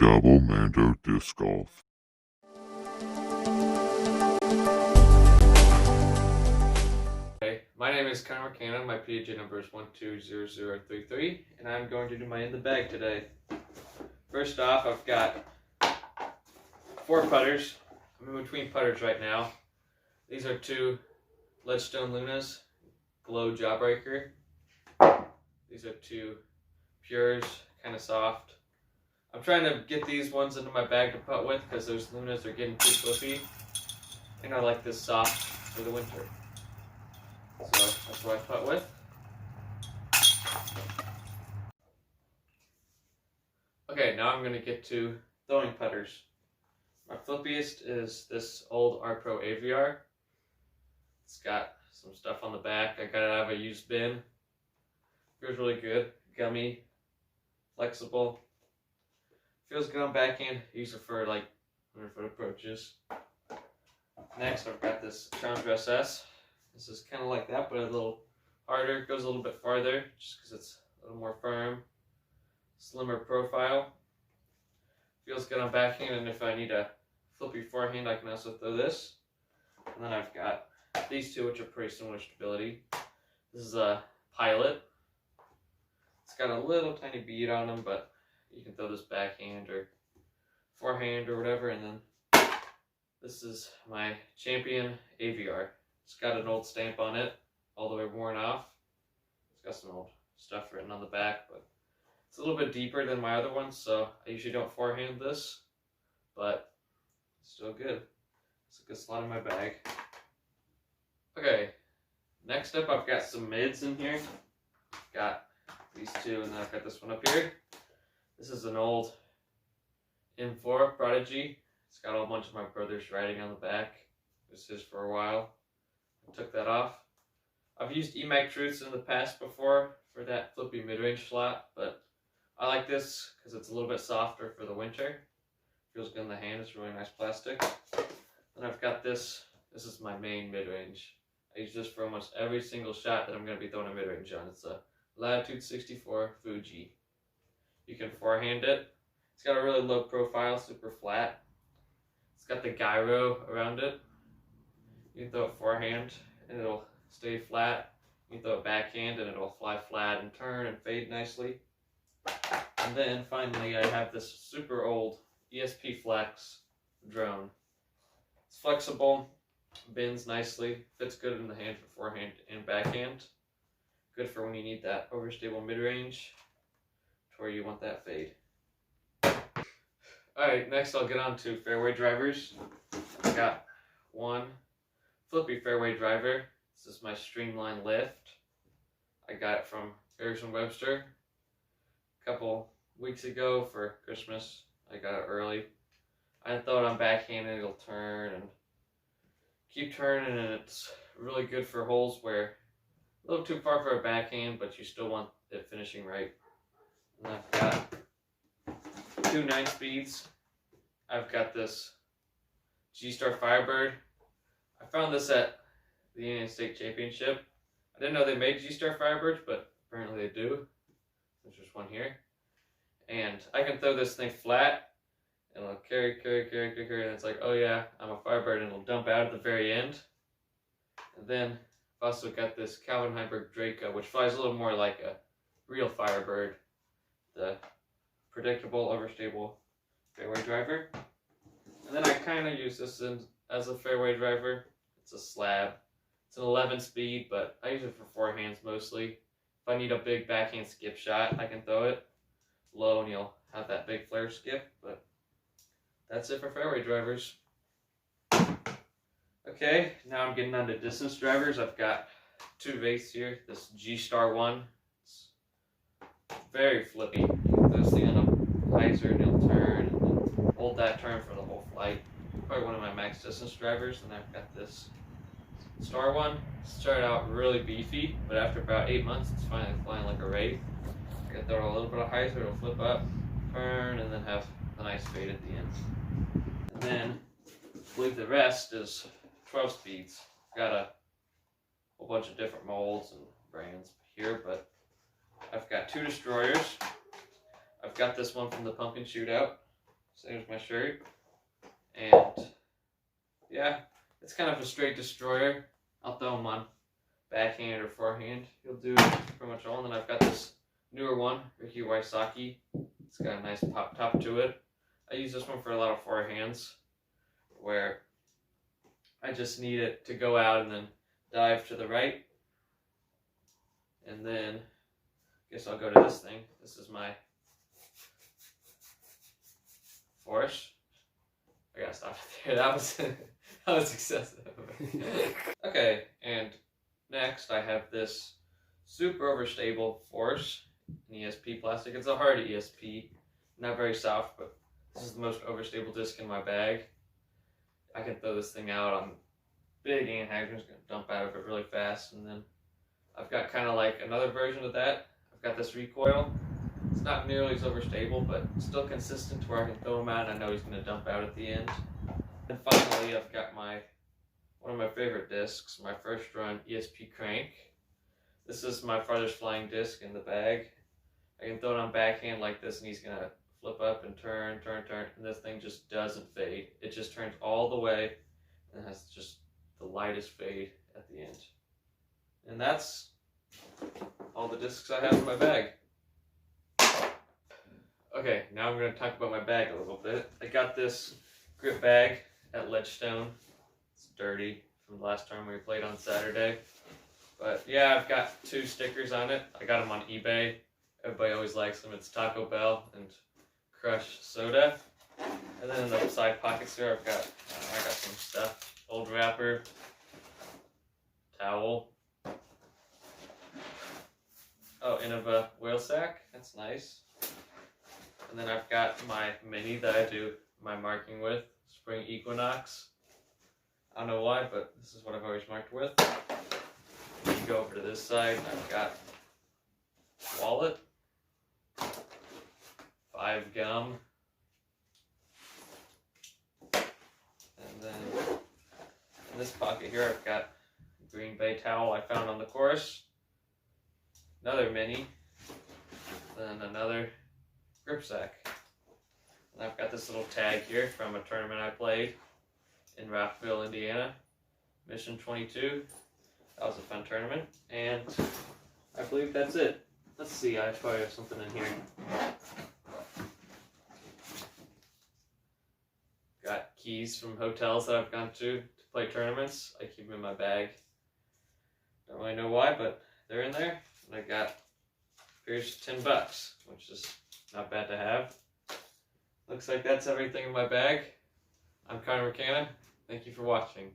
Double Mando Disc Golf. Hey, my name is Connor McCann. My PDJ number is 120033, and I'm going to do my in the bag today. First off, I've got 4 putters. I'm in between putters right now. These are 2 Ledgestone Lunas Glow Jawbreaker. These are 2 Pures, kind of soft. I'm trying to get these ones into my bag to putt with because those Lunas are getting too flippy, and I like this soft for the winter. So that's what I putt with. Okay, now I'm going to get to throwing putters. My flippiest is this old R Pro AVR. It's got some stuff on the back. I got it out of a used bin. Feels really good. Gummy. Flexible. Feels good on backhand. Use it for like 100-foot approaches. Next, I've got this Challenger SS. This is kind of like that, but a little harder. It goes a little bit farther just because it's a little more firm. Slimmer profile. Feels good on backhand, and if I need a flippy forehand, I can also throw this. And then I've got these 2, which are pretty similar stability. This is a Pilot. It's got a little tiny bead on them, but you can throw this backhand or forehand or whatever. And then this is my Champion AVR. It's got an old stamp on it, all the way worn off. It's got some old stuff written on the back, but it's a little bit deeper than my other ones, so I usually don't forehand this, but it's still good. It's a good slot in my bag. Okay, next up I've got some mids in here. Got these 2, and then I've got this one up here. This is an old M4 Prodigy. It's got a whole bunch of my brother's writing on the back. It was his for a while. I took that off. I've used EMAC Truths in the past before for that flippy mid-range slot, but I like this because it's a little bit softer for the winter. Feels good in the hand. It's really nice plastic. Then I've got this. This is my main mid-range. I use this for almost every single shot that I'm going to be throwing a mid-range on. It's a Latitude 64 Fuji. You can forehand it. It's got a really low profile, super flat. It's got the gyro around it. You can throw it forehand and it'll stay flat. You can throw it backhand and it'll fly flat and turn and fade nicely. And then finally I have this super old ESP Flex drone. It's flexible, bends nicely, fits good in the hand for forehand and backhand. Good for when you need that overstable mid-range to where you want that fade. Alright, next I'll get on to fairway drivers. I got one flippy fairway driver. This is my Streamline Lift. I got it from Harrison-Webster a couple weeks ago for Christmas. I got it early. I throw it on backhand and it'll turn and keep turning, and it's really good for holes where a little too far for a backhand, but you still want it finishing right. And I've got 2 9-speeds. I've got this G-Star Firebird. I found this at the Union State Championship. I didn't know they made G-Star Firebirds, but apparently they do. There's just one here. And I can throw this thing flat, and it'll carry, and it's like, oh yeah, I'm a Firebird, and it'll dump out at the very end. And then I've also got this Calvin Heinberg Draco, which flies a little more like a real Firebird. The predictable, overstable fairway driver. And then I kind of use this as a fairway driver. It's a slab. It's an 11-speed, but I use it for forehands mostly. If I need a big backhand skip shot, I can throw it low and you'll have that big flare skip, but that's it for fairway drivers. Okay, now I'm getting on to distance drivers. I've got 2 Vates here. This G-Star one. It's very flippy. Throw this thing on a hyzer and it'll turn, and then hold that turn for the whole flight. Probably one of my max distance drivers. And I've got this Star one. Started out really beefy, but after about 8 months, it's finally flying like a wraith. I can throw a little bit of hyzer, it'll flip up, turn, and then have a nice fade at the end. And then I believe the rest is 12 speeds. Got a whole bunch of different molds and brands here, but I've got 2 destroyers. I've got this one from the Pumpkin Shootout. Same as my shirt. And yeah, it's kind of a straight destroyer. I'll throw them on backhand or forehand. He'll do pretty much all. And then I've got this newer one, Ricky Wysocki. It's got a nice pop top to it. I use this one for a lot of forehands where I just need it to go out and then dive to the right. And then I guess I'll go to this thing. This is my force. I gotta stop it there. That was excessive. Okay, and next I have this super overstable force, an ESP plastic. It's a hard ESP, not very soft, but this is the most overstable disc in my bag. I can throw this thing out on big anhydrons, gonna dump out of it really fast, and then I've got kind of like another version of that. I've got this recoil. It's not nearly as overstable, but still consistent to where I can throw him out and I know he's going to dump out at the end. And finally, I've got one of my favorite discs, my first run ESP crank. This is my farthest flying disc in the bag. I can throw it on backhand like this and he's going to flip up and turn, and this thing just doesn't fade. It just turns all the way and has just the lightest fade at the end. And that's all the discs I have in my bag. Okay, now I'm going to talk about my bag a little bit. I got this grip bag at Ledgestone. It's dirty from the last time we played on Saturday. But yeah, I've got 2 stickers on it. I got them on eBay. Everybody always likes them. It's Taco Bell and Crush Soda. And then in the side pockets here, I got some stuff. Old wrapper, towel. Oh, and a whale sack. That's nice. And then I've got my mini that I do my marking with, Spring Equinox. I don't know why, but this is what I've always marked with. You go over to this side, I've got wallet, 5 gum, and then in this pocket here I've got a Green Bay towel I found on the course, another mini, then another grip sack. And I've got this little tag here from a tournament I played in Rockville, Indiana, Mission 22. That was a fun tournament, and I believe that's it. Let's see, I probably have something in here. Got keys from hotels that I've gone to play tournaments. I keep them in my bag. Don't really know why, but they're in there. And I got, here's $10, which is not bad to have. Looks like that's everything in my bag. I'm Connor McKenna. Thank you for watching.